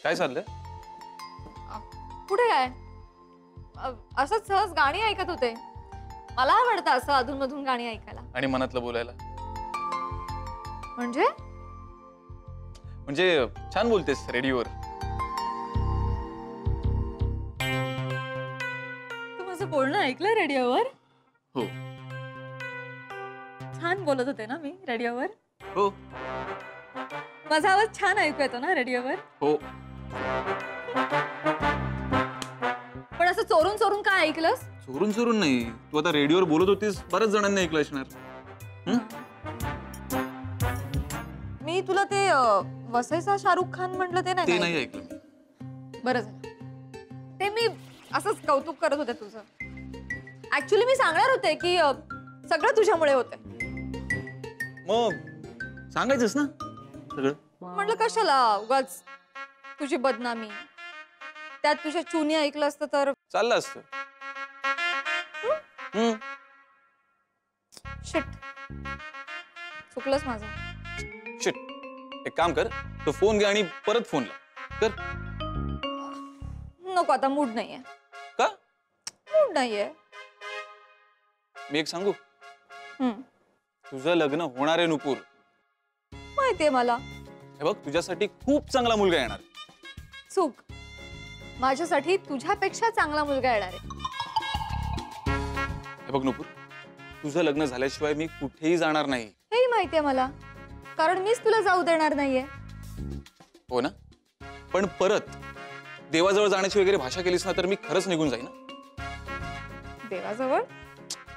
काय चाललंय? कुठे काय? असंच सहज गाणी ऐकत होते. मला आवडतं असं अधूनमधून गाणी ऐकायला. आणि मनातलं बोलायला. म्हणजे छान बोलतेस रेडिओवर. तू माझं बोलणं ऐकलं रेडिओवर? हो. छान बोलत होते ना मी रेडिओवर? हो. माझा आवाज छान ऐकू येतो ना रेडिओवर? हो. पण असं चोरून चोरून काय ऐकलंस? चोरून चोरून नाही, तू आता रेडिओवर बोलत होतीस, बऱ्याच जणांनी ऐकलं असणार. मी तुला ते वसईचा शाहरुख खान म्हटलं ते नाही ऐकलं. बरं झालं. ते मी असंच कौतुक करत होते तुझं. ऍक्च्युली मी सांगणार होते की सगळं तुझ्यामुळे होतंय. मग सांगायचंस ना सगळं. म्हटलं कशाला उगाच तुझी बदनामी. त्यात तुझ्या चुनी ऐकलं असतं तर चाललं असतं. शिट, चुकलंच माझं. शिट. एक काम कर, तो फोन घे आणि परत फोन लाव. कर. नको, आता मूड नाहीये. का? मूड नाहीये. मी एक सांगू? तुझं लग्न होणार आहे नुपूर. माहितीये मला. हे बघ, तुझ्यासाठी खूप चांगला मुलगा येणार. चूक. माझ्यासाठी तुझ्यापेक्षा चांगला मुलगा येणार आहे. हे बघ नुपूर, तुझं लग्न झाल्याशिवाय मी कुठेही जाणार नाही. हेही माहितीये मला, कारण मीच तुला जाऊ देणार नाहीये. हो ना? पण परत देवाजवळ जाण्याची वगैरे भाषा केलीस ना तर मी खरंच निघून जाईन. देवाजवळ?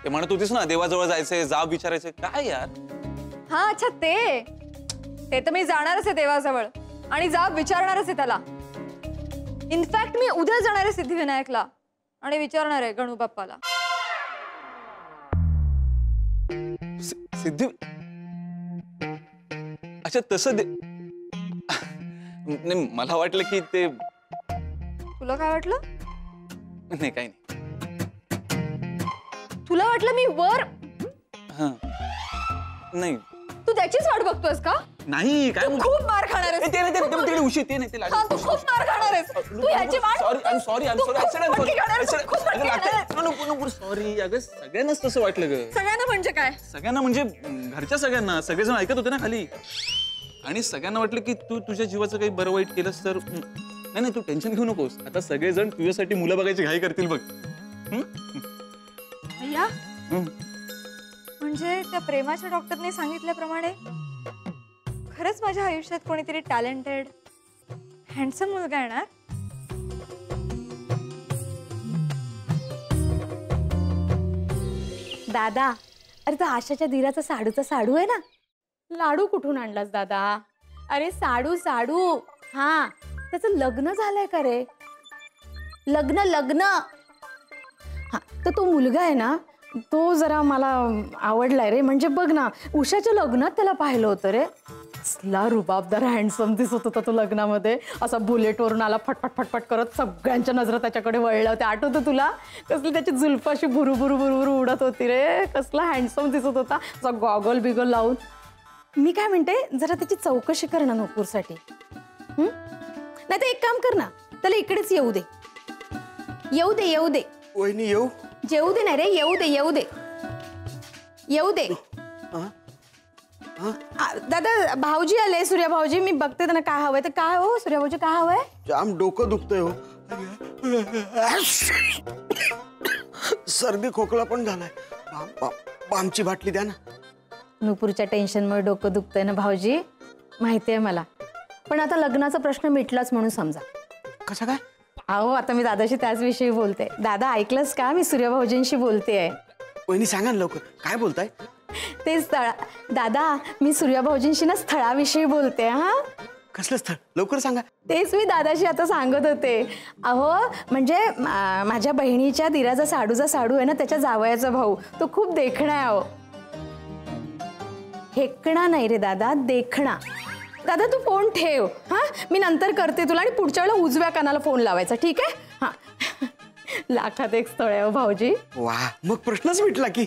ते म्हणत होतीस ना देवाजवळ जायचंय, जाब विचारायचंय. काय यार? हा, अच्छा, ते तर मी जाणारच आहे देवाजवळ आणि जाब विचारणारच आहे त्याला. इनफॅक्ट मी उद्या जाणार आहे सिद्धिविनायकला आणि विचारणार आहे गणू बाप्पाला. सिद्धी? अच्छा, तसं नाही, मला वाटलं की ते. तुला काय वाटलं? नाही, काही नाही. तुला वाटलं मी वर? नाही. तू त्याचीच वाट बघतोयस का? नाही, काय खूप मार खाणार आहेस. ते उशी ते नाही, हा, तू खूप मार खाणार आहेस. तू ह्याची वाट. सॉरी. सॉरी. अगं, सगळ्यांनाच तसं वाटलं ग. सगळ्यांना म्हणजे काय? सगळ्यांना म्हणजे घरच्या सगळ्यांना. सगळेजण ऐकत होते ना खाली आणि सगळ्यांना वाटलं की तू तुझ्या जीवाचं काही बरं वाईट केलंस तर. नाही, तू टेन्शन घेऊ नकोस. आता सगळेजण तुझ्यासाठी मुलं बघायची घाई करतील बघ. अय्या, म्हणजे त्या प्रेमाच्या डॉक्टरने सांगितल्याप्रमाणे खरंच माझ्या आयुष्यात कोणीतरी टॅलेंटेड हँडसम मुलगा येणार. दादा, अरे तो आशाच्या धीराचा साडूचा साडू आहे ना. लाडू कुठून आणलास दादा? अरे साडू. हा, त्याचं लग्न झालंय का रे? लग्न. हा, तर तो मुलगा आहे ना, तो जरा मला आवडलाय रे. म्हणजे बघ ना, उषाच्या लग्नात त्याला पाहिलं होतं रे. असला रुबाबदार हँडसम दिसत होता तो लग्नामध्ये. असा बुलेटवरून आला फटफट करत. सगळ्यांच्या नजरा त्याच्याकडे वळल्या होत्या. आठवतं तुला? कसली त्याची जुल्फ अशी भुरू उडत होती रे. कसला हँडसम दिसत होता, असा गॉगल बिगल लावून. मी काय म्हणते, जरा त्याची चौकशी कर ना नुपूरसाठी. नाही तर एक काम कर ना, त्याला इकडेच येऊ दे. वहिनी येऊ? जेऊ दे नाही रे, येऊ दे. दादा, भाऊजी आले, सूर्या भाऊजी. मी बघते त्यांना काय हवंय. तर काय हो सूर्या भाऊजी, काय हवंय? जाम डोकं दुखतंय हो. सर्दी खोकला पण झालाय. बामची बाटली द्या ना. नुपूरच्या टेन्शनमुळे डोकं दुखतंय ना भाऊजी, माहितीये मला. पण आता लग्नाचा प्रश्न मिटलाच म्हणून समजा. कसं काय? अहो, आता मी दादाशी त्याच विषयी बोलते. दादा ऐकलंस का? मी सूर्या भाऊजींशी बोलतेय. वहिनी सांगा ना लवकर, काय बोलताय? ते स्थळ. दादा, मी सूर्या भाऊजींशी ना स्थळाविषयी बोलते. हा, कसलं स्थळ? लवकर सांगा. तेच मी दादाशी आता सांगत होते. अहो, म्हणजे माझ्या बहिणीच्या दिराचा साडू आहे ना, त्याच्या जावयाचा भाऊ. तो खूप देखणा आहे. अहो, हेकणा नाही रे दादा, देखणा. दादा तू फोन ठेव. हा, मी नंतर करते तुला. आणि पुढच्या वेळेला उजव्या कानाला फोन लावायचा, ठीक आहे? हा. लाखात एक स्थळ आहे भाऊजी. वा, मग प्रश्नच मिटला की.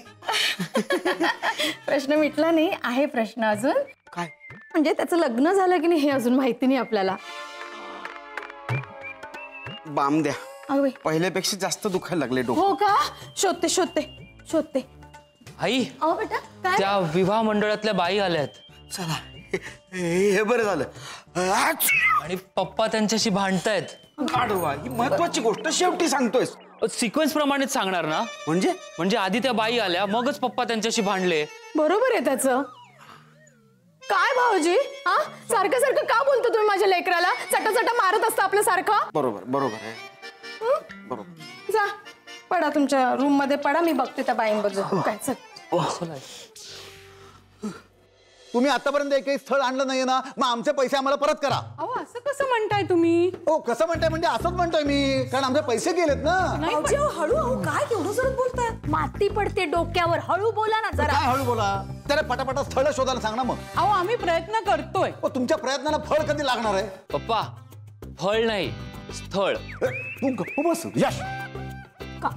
प्रश्न मिटला नाही, आहे प्रश्न अजून. काय? म्हणजे त्याचं लग्न झालं की नाही हे अजून माहिती नाही आपल्याला. बाम द्या. अगं बाई. पहिल्यापेक्षा जास्त दुखायला लागले डोकं. हो का? शोधते शोधते शोधते. आई अहो बेटा काय? त्या विवाह मंडळातल्या बाई आल्यात चला हे बरं झालं. आच! आणि पप्पा त्यांच्याशी भांडतायत. गाढवा, ही महत्वाची गोष्ट शेवटी सांगतोयस. सिक्वेन्स प्रमाणेच सांगणार ना? म्हणजे आधी त्या बाई आल्या मगच पप्पा त्यांच्याशी भांडले. बरोबर आहे त्याचं. काय भाऊजी हा सारखं सारखं का बोलतो तुम्ही माझ्या लेकराला? चटा मारत असता आपल्या सारखं. बरोबर आहे. बरोबर. जा पडा तुमच्या रूम मध्ये पडा, मी बघते त्या बाईंबद्दल काय. चल. तुम्ही आतापर्यंत एकही स्थळ आणलं नाहीये ना, मग आमचे पैसे आम्हाला परत करा. अहो असं कसं म्हणताय तुम्ही? हो कसं म्हणताय म्हणजे असंच म्हणतोय मी, कारण आमचे पैसे गेलेत ना. हळू काय केवढं जोरात बोलताय? माती पडते डोक्यावर, हळू बोला ना जरा. काय हळू बोला, त्याला पटापटा स्थळ शोधायला सांग ना मग. अहो आम्ही प्रयत्न करतोय. तुमच्या प्रयत्नाला फळ कधी लागणार आहे? पप्पा फळ नाही स्थळ. तू गप्प बस यश.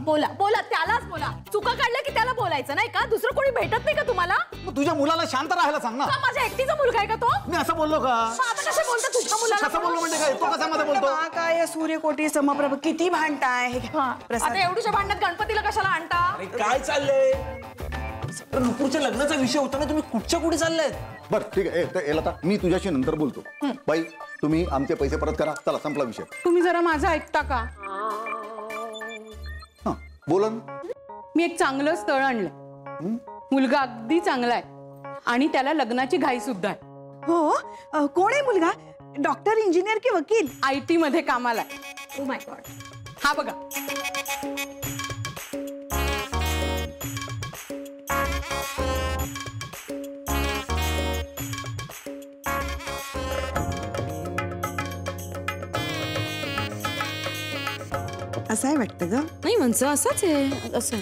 बोला बोला त्यालाच बोला. चुका काढल्या की त्याला बोलायचं नाही का? दुसरं कोणी भेटत नाही का तुम्हाला? मग तुझ्या मुलाला शांत राहायला सांग ना. का माझ्या एकटीचा मुलगा आहे का तो? मी असं बोललो का? मग आता कसं बोलता तुझ्या मुलाला? कसं बोललो म्हणजे काय? तो कसा मध्ये बोलतो? काय सूर्यकोटी समप्रभ किती भांडताय. आता एवढ्या भांडणात गणपतीला कशाला आणता? काय चाललंय? नुपूरच्या लग्नाचा विषय होता ना, तुम्ही कुठच्या कुठे चाललायत? बर ठीक आहे. तर आता मी तुझ्याशी नंतर बोलतो. बाई तुम्ही आमचे पैसे परत करा. चला संपला विषय. तुम्ही जरा माझं ऐकता का? हा बोला ना. मी एक चांगलं स्थळ आणलं. मुलगा अगदी चांगला आहे आणि त्याला लग्नाची घाई सुद्धा आहे. हो कोण आहे मुलगा? डॉक्टर, इंजिनियर की वकील? IT मध्ये कामाला आहे. Oh my God. हा बघा. असं आहे वाटतं ग. नाही म्हणजे असंच आहे. असं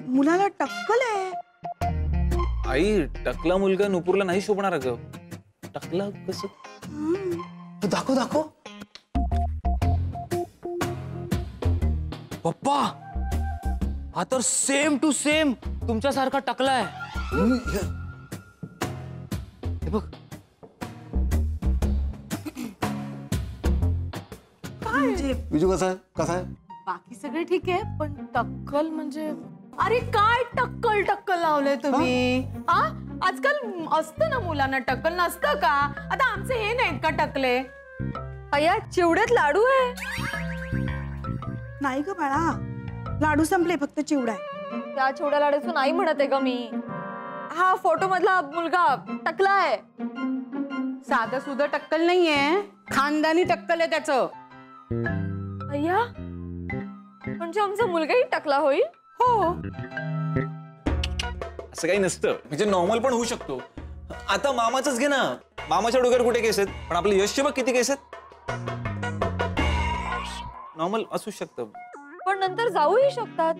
मुलाला टक्कल आहे. आई टकला मुलगा नुपूरला नाही शोभणार अगं. टकला कसं? दाखव. पप्पा हा तर सेम टू सेम तुमच्यासारखा टकलाय. हे बघ. विजू कसा आहे? बाकी सगळे ठीक आहे पण टक्कल म्हणजे अरे काय टक्कल लावलंय तुम्ही? हा आजकाल असतं ना मुलांना टक्कल, नसतं का? आता आमचे हे नाहीत का टकले? अय्या चिवड्यात लाडू आहे. नाही ग बाळा, लाडू संपले, फक्त चिवडा आहे. त्या चिवड्या लाडूचं नाही म्हणत आहे ग मी. हा फोटो मधला मुलगा टकला आहे. साधं सुद्धा टक्कल नाहीये, खानदानी टक्कल आहे त्याचं. अय्या म्हणजे आमचा मुलगाही टकला होईल? हो. असं काही नसतं, म्हणजे नॉर्मल पण होऊ शकतो. आता मामाचंच घे ना. मामाच्या डोक्यावर कुठे केस आहेत, पण आपलं यशचे बघ किती केस आहेत. नॉर्मल असू शकतं. पण नंतर जाऊही शकतात.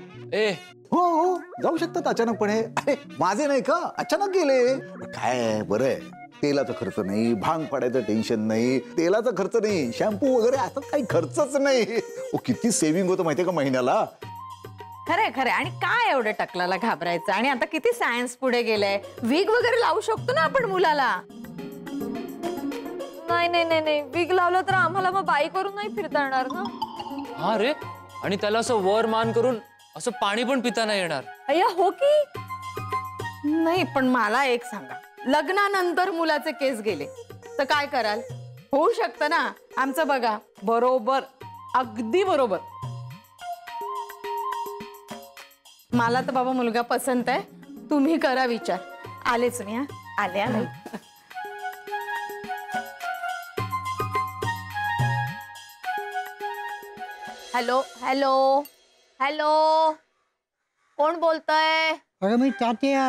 हो जाऊ शकतात अचानकपणे. अरे माझे नाही का अचानक गेले. काय बरं आहे, तेलाचा खर्च नाही, भांग पाडायचं टेन्शन नाही, तेलाचा खर्च नाही, शॅम्पू वगैरे असं काही खर्चच नाही. किती सेव्हिंग होतं माहितीये का महिन्याला. खरे आणि काय एवढं टकलाला घाबरायचं? आणि आता किती सायन्स पुढे गेलंय. विग वगैरे लावू शकतो ना आपण मुलाला. नाही विग लावलं तर आम्हाला मग बाईकवरून नाही फिरता येणार ना. हा रे. आणि त्याला असं वर मान करून असं पाणी पण पिता नाही येणार. अय्या हो की. नाही पण मला एक सांगा, लग्नानंतर मुलाचे केस गेले तर काय कराल? होऊ शकतं ना. आमचं बघा. बरोबर, अगदी बरोबर. मला तर बाबा मुलगा पसंत आहे. तुम्ही करा विचार. आलेच मी. आले. हॅलो हॅलो हॅलो कोण बोलतय? अगं मी तात्या.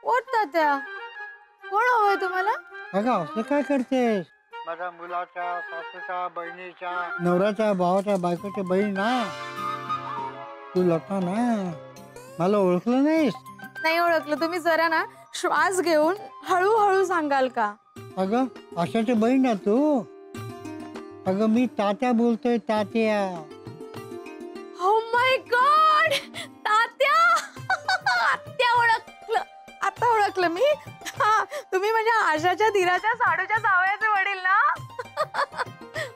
कोण तात्या? कोण हवंय तुम्हाला? अगं असं काय करतेस? माझ्या मुलाच्या, सासूच्या, बहिणीच्या, नवऱ्याच्या, भावाच्या, बायकोच्या बहीण ना. तू लता ना, मला ओळखलं नाहीस? नाही ओळखलं. तुम्ही जरा ना श्वास घेऊन हळूहळू सांगाल का? अगं आशाची बहीण ना तू. अगं मी तात्या बोलतोय, तात्या. ओळखलं मी. हा, तुम्ही म्हणजे आशाच्या धीराच्या साडूच्या जावयाचे वडील ना?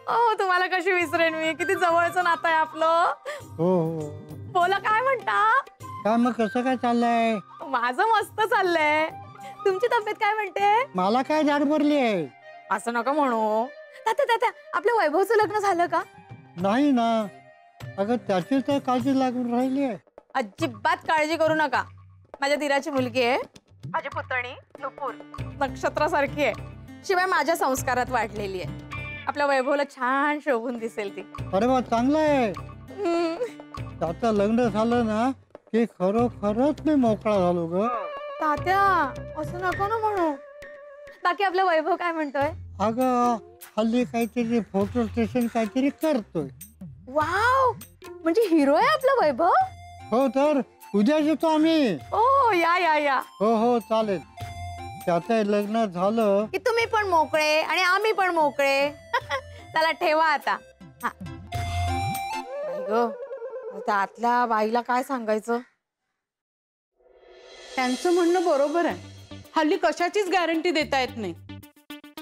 हो, तुम्हाला कशी विसरेन मी, किती जवळचं नातं आहे आपलं. हो हो. बोला, काय म्हणता? काय मग कसं काय चाललंय? माझं मस्त चाललंय. तुमची तब्येत काय म्हणते? मला काय जाड भरली आहे? असं नका म्हणू. तात्या, आपल्या वैभवचं लग्न झालं का? नाही ना. अगं त्याची तर काळजी लागून राहिली आहे. अजिबात काळजी करू नका. माझ्या धीराची मुलगी आहे, माझी पुतणी नुपूर, नक्षत्रासारखी आहे. शिवाय माझ्या संस्कारात वाढलेली आहे. आपल्या वैभवला छान शोभून दिसेल ती. अरे वा, चांगलं आहे. त्याचं लग्न झालं ना की खरोखरच मी मोकळा झालो ग. तात्या, असं नको ना म्हणू. बाकी आपला वैभव काय म्हणतोय? अगं हल्ली काहीतरी फोटो स्टेशन काहीतरी करतोय. वाव, म्हणजे हिरो आहे आपला वैभव. हो तर उद्या येतो आम्ही. ओ, या. हो हो चालेल. त्याचं लग्न झालं की तुम्ही पण मोकळे आणि आम्ही पण मोकळे. त्याला ठेवा आता. हा. त्या आतल्या बाईला काय सांगायचं? त्यांचं म्हणणं बरोबर आहे. हल्ली कशाचीच गॅरंटी देता येत नाही.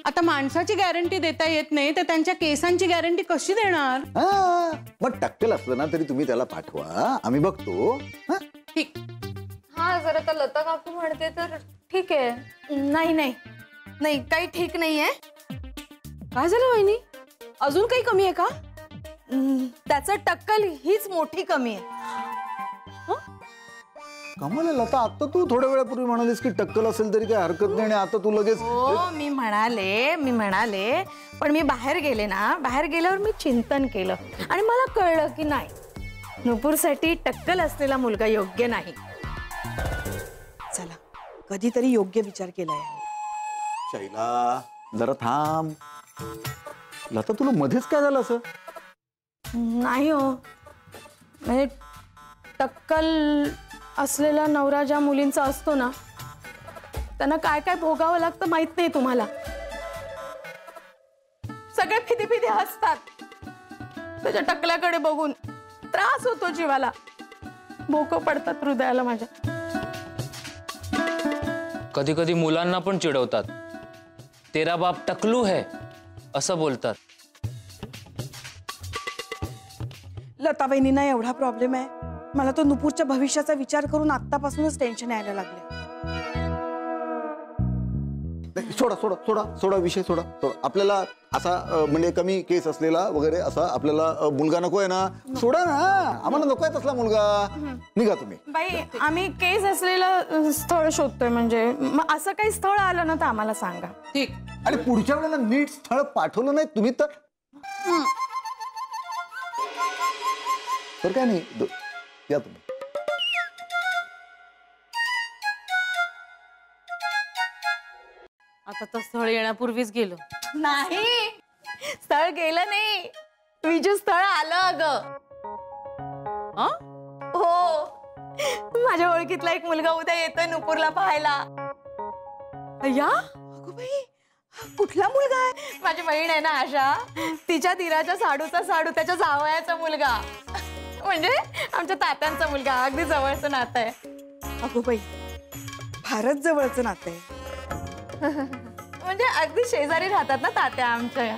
आता माणसाची गॅरंटी देता येत नाही तर त्यांच्या केसांची गॅरंटी कशी देणार? हा, मग टक्कल असलं ना तरी तुम्ही त्याला पाठवा, आम्ही बघतो. हा? ठीक. हा, जर आता लता काकू म्हणते तर ठीक आहे. नाही, काही ठीक नाहीये. काय झालं वहिनी? अजून काही कमी आहे का? त्याचं टक्कल हीच मोठी कमी आहे. कमाल आहे लता, आता तू थोड्या वेळापूर्वी म्हणालीस की टक्कल असेल तरी काही हरकत नाही आणि आता तू लगेच. हो, मी म्हणाले पण मी बाहेर गेले ना, बाहेर गेल्यावर मी चिंतन केलं आणि मला कळलं की नाही, नुपूरसाठी टक्कल असलेला मुलगा योग्य नाही. चला, कधीतरी योग्य विचार केलाय. शैला जरा थांब. लता तुला मध्येच काय झालं असं? नाही हो, म्हणजे टक्कल असलेला नवरा ज्या मुलींचा असतो ना, त्यांना काय काय भोगावं लागतं माहित नाही तुम्हाला. सगळे फिदी हसतात त्याच्या टकल्याकडे बघून. त्रास होतो जीवाला, भोकं पडतात हृदयाला माझ्या. कधी कधी मुलांना पण चिडवतात. तेरा बाप टकलू है असं बोलतात. लता बहिणींना एवढा प्रॉब्लेम आहे. मला तो नुपूरच्या भविष्याचा विचार करून आतापासूनच टेन्शन यायला लागले. सोडा विषय सोडा. आपल्याला असा म्हणजे कमी केस असलेला वगैरे असा आपल्याला मुलगा नको आहे ना. सोडा ना, आम्हाला नको आहे तसला मुलगा. निघा तुम्ही. बाई, आम्ही केस असलेलं स्थळ शोधतोय. म्हणजे मग असं काही स्थळ आलं ना तर आम्हाला सांगा. ठीक. आणि पुढच्या वेळेला नीट स्थळ पाठवलं नाही तुम्ही तर काय नाही. या तुम्ही. आता तर स्थळ येण्यापूर्वीच गेलो. नाही, स्थळ गेलं नाही, विजू स्थळ आलं अगं. हो, माझ्या ओळखीतला एक मुलगा उद्या येतोय नुपूरला पाहायला. अय्या, अगो बाई, कुठला मुलगा आहे? माझी बहीण आहे ना आशा, तिच्या धीराच्या साडूचा साडू, त्याच्या जावयाचा मुलगा. म्हणजे आमच्या तात्यांचा मुलगा. अगदी जवळचं नातं आहे. अगो बाई, फारच जवळचं नातं आहे. म्हणजे अगदी शेजारी राहतात ना तात्या आमच्या.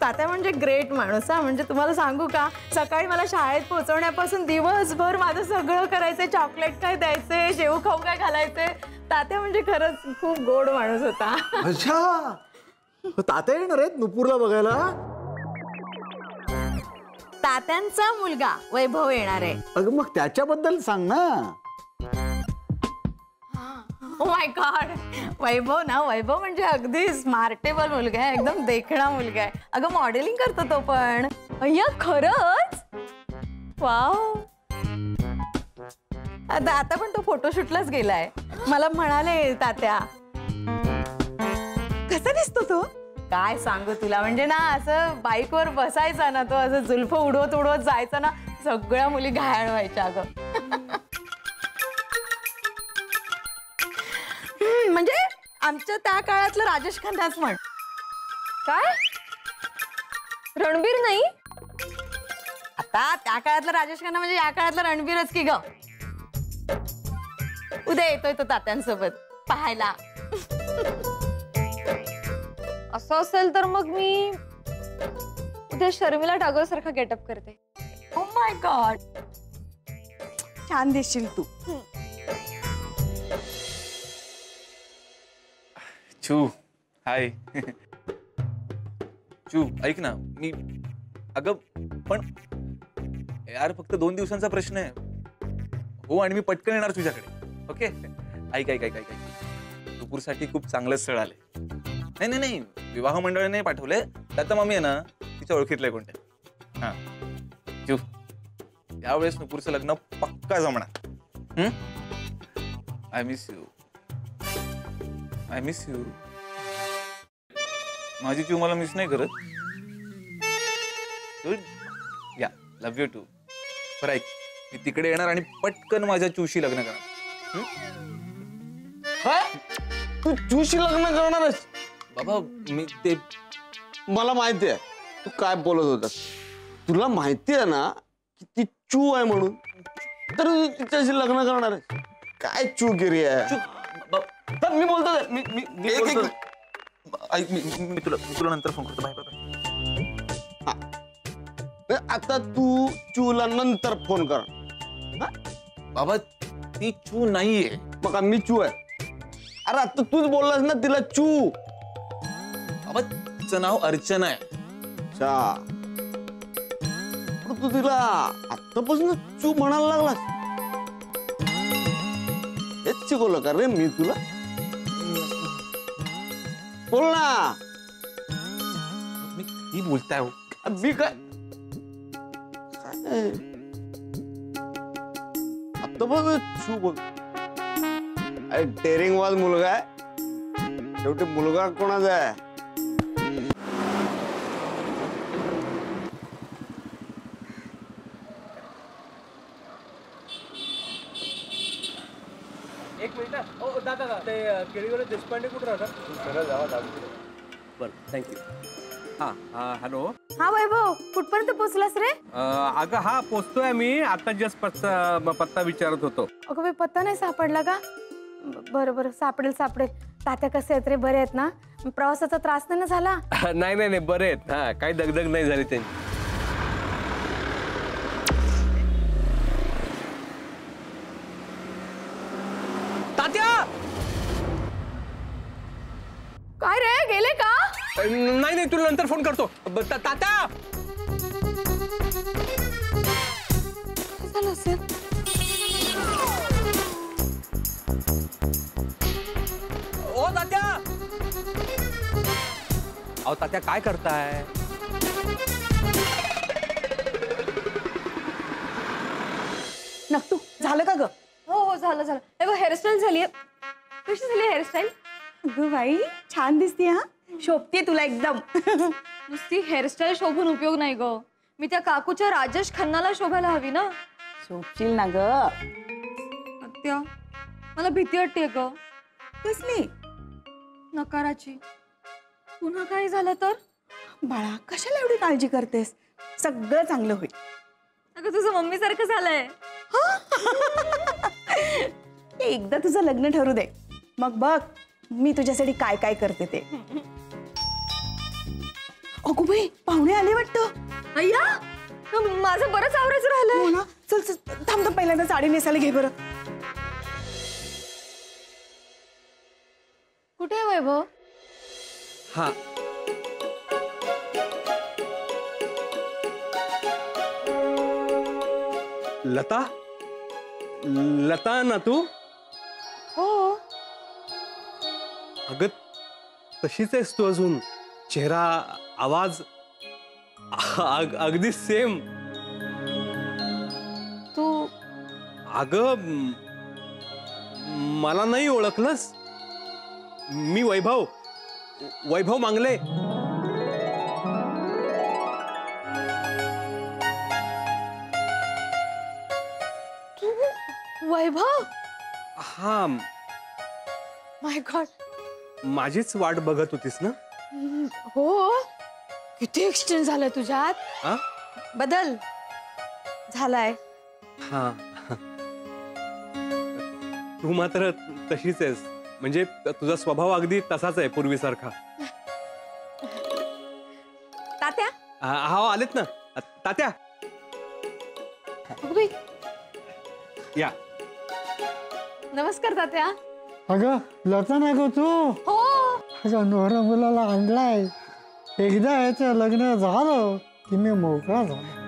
तात्या म्हणजे ग्रेट माणूस. हा, म्हणजे तुम्हाला सांगू का, सकाळी मला शाळेत पोहोचवण्यापासून दिवसभर माझं सगळं करायचंय. चॉकलेट काय द्यायचे, शेव खाऊ काय घालायचे. तात्या म्हणजे खरंच खूप गोड माणूस होता. अच्छा, तात्या येणार आहेत नुपूरला बघायला? तात्यांचा मुलगा वैभव येणार आहे. अगं मग त्याच्याबद्दल सांग ना. ओ माय गॉड, वैभव म्हणजे अगदी स्मार्टेबल मुलगा आहे. एकदम देखणा मुलगा आहे. अगं मॉडेलिंग करतो तो पण. अय्या, खरंच? वाव. आता पण तो फोटोशूटलाच गेलाय. मला म्हणाले तात्या. कसा दिसतो तो? काय सांगू तुला, म्हणजे ना असं बाईकवर बसायचा ना तो, असं जुल्फ उडवत जायचा ना, सगळ्या मुली घायाळ व्हायच्या अगं. म्हणजे आमच्या त्या काळातलं राजेश खन्नाच म्हण. काय? रणबीर नाही? आता त्या काळातलं राजेश खन्ना म्हणजे या काळातलं रणबीरच की ग. उद्या येतोय तो तात्यांसोबत. पाहायला. असं असेल तर मग मी उद्या शर्मिला टागोर सारखा गेटअप करते. Oh my God. छान दिसशील तू. चू हाय. चू ऐक ना, मी अगं पण यार फक्त 2 दिवसांचा प्रश्न आहे. हो, आणि मी पटकन येणार तुझ्याकडे. ओके, ऐक ऐक ऐक ऐक ऐक नुपूरसाठी खूप चांगलं स्थळ आलंय. नाही नाही नाही, विवाह मंडळाने पाठवलंय. त्यात मम्मी आहे ना, तिच्या ओळखीतलंय कोणत्या. हा चू, यावेळेस नुपूरचं लग्न पक्का जमणार. I miss you. I miss you. माझी चू मला मिस नाही करत. गुड. या, लव्ह यू टू. बरं ऐक, मी तिकडे येणार आणि पटकन माझ्या चूशी लग्न करणार. तू चूशी लग्न करणारच? बाबा मी ते मला माहिती आहे तू काय बोलत होतास. तुला माहिती आहे ना की ती चू आहे म्हणून, तर तू तिच्याशी लग्न करणार आहे. काय चूगिरी आहे. तर मी बोलतो मी मी मी एक- बोलतो. ऐक, मी तुला नंतर फोन करतो. Bye bye bye. आता तू चूला नंतर फोन कर. बाबा ती चू नाहीये. मग मी चू आहे. अरे आता तूच बोललास ना तिला चू. बाबा तिचं नाव अर्चना आहे. अच्छा, तू तिला आतापासून चू म्हणायला लागलास. हेच शिकवलं का रे मी तुला. बोल ना. मी ही बोलताय हो. मी काय आता बघ चू बोल. अरे टेरिंग वाज मुलगा आहे. शेवटी मुलगा कोणाचा आहे. एक मिनिट. ओ दादा, ते केळीवर देशपांडे कुठे राहतात? सरळ जावा दादा. बरं, थँक्यू. हां हॅलो. हा वैभव, कुठपर्यंत पोहोचलास रे? अगं हा पोचतोय मी. आता जस्ट पत्ता विचारत होतो. अगं बाई, पत्ता नाही सापडला का? बरं बरं, सापडेल सापडेल. तात्या कसे आहेत रे? बरे आहेत ना? प्रवासाचा त्रास नाही ना झाला? नाही नाही नाही, बरे आहेत. हा, काही दगदग नाही झाली त्यांची. तात्या. काय रे, गेले का? नाही नाही, तुला नंतर फोन करतो. तात्या. झालं असेल. ओ तात्या. अहो तात्या, काय करताय? नक्तू झालं का ग? हो हो, झालं झालं. हे बघ, हेअरस्टाईल झाली. कशी झाली हेअरस्टाईल? अगं बाई, छान दिसते. हा, शोभते तुला एकदम. नुसती हेअरस्टाईल शोभून उपयोग नाही ग. मी त्या काकूच्या राजेश खन्नाला शोभायला हवी ना. शोभशील ना ग. आत्या, मला भीती वाटते ग. कसली? नकाराची. पुन्हा काय झालं तर? बाळा, कशाला एवढी काळजी करतेस? सगळं चांगलं होईल. अगं तुझं मम्मी सारखं झालंय. एकदा तुझं लग्न ठरू दे, मग बघ मी तुझ्यासाठी काय काय करते ते. अगो बाई, पाहुणे आले वाटतं. अय्या, माझं बरंच आवरायचं राहिलंय. हो ना. चल चल, थांब थांब, पहिल्यांदा साडी नेसायला घे बरं. कुठे आहे वैभव? हा. लता. लता ना तू? हो. अगं तशीच आहेस तू अजून. चेहरा, आवाज अगदी सेम. तू अगं मला नाही ओळखलंस? मी वैभव. वैभव मांगले. वैभव? हा, माय गॉड. माझीच वाट बघत होतीस ना? हो. किती एक्सचेंज झालंय तुझ्यात. हा बदल झालाय. हा. तू मात्र तशीच आहेस. म्हणजे तुझा स्वभाव अगदी तसाच आहे पूर्वीसारखा. तात्या हा आलेत ना तात्या. अगं बाई, या. नमस्कार तात्या. अगं लता नाही गो तू. हो अगं नवरा मुलाला आणलाय. एकदा याचं लग्न झालं की मी मोकळा झालो.